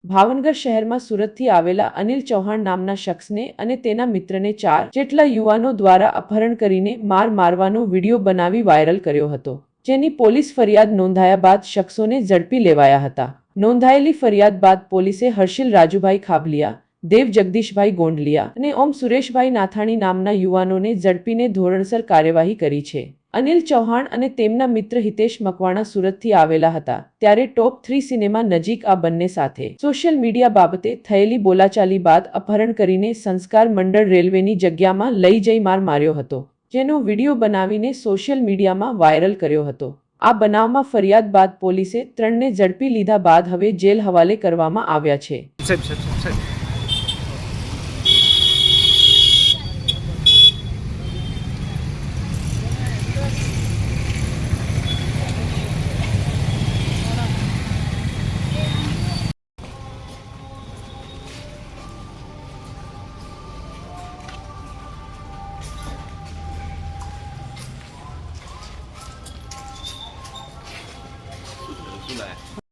ભાવનગર શહેરમાં સુરતથી આવેલા અનિલ ચૌહાણ નામના શખ્સને અને તેના મિત્રને 4 જેટલા યુવાનો દ્વારા અપહરણ કરીને મારવાનો વિડીયો બનાવી વાયરલ કર્યો હતો, જેની પોલીસ ફરિયાદ નોંધાયા બાદ શખ્સોને ઝડપી લેવાયા હતા। નોંધાયેલી ફરિયાદ બાદ પોલીસે હર્ષિલ રાજુભાઈ ખાબલિયા, દેવ જગદીશભાઈ ગોંડલિયા અને ઓમ સુરેશભાઈ નાથાણી નામના યુવાનોને ઝડપીને ધોરણસર કાર્યવાહી કરી છે। અનિલ ચૌહાણ અને તેમના મિત્ર હિતેશ મકવાણા સુરતથી આવેલા હતા ત્યારે ટોપ 3 સિનેમા નજીક આ બંને સાથે સોશિયલ મીડિયા બાબતે થયેલી બોલાચાલી બાદ અપહરણ કરીને સંસ્કાર મંડળ રેલવેની જગ્યામાં લઈ જઈ માર્યો હતો, જેનો વિડીયો બનાવીને સોશિયલ મીડિયામાં વાયરલ કર્યો હતો। આ બનાવમાં ફરિયાદ બાદ પોલીસે 3ને ઝડપી લીધા બાદ હવે જેલ હવાલે કરવામાં આવ્યા છે। શું લાયા?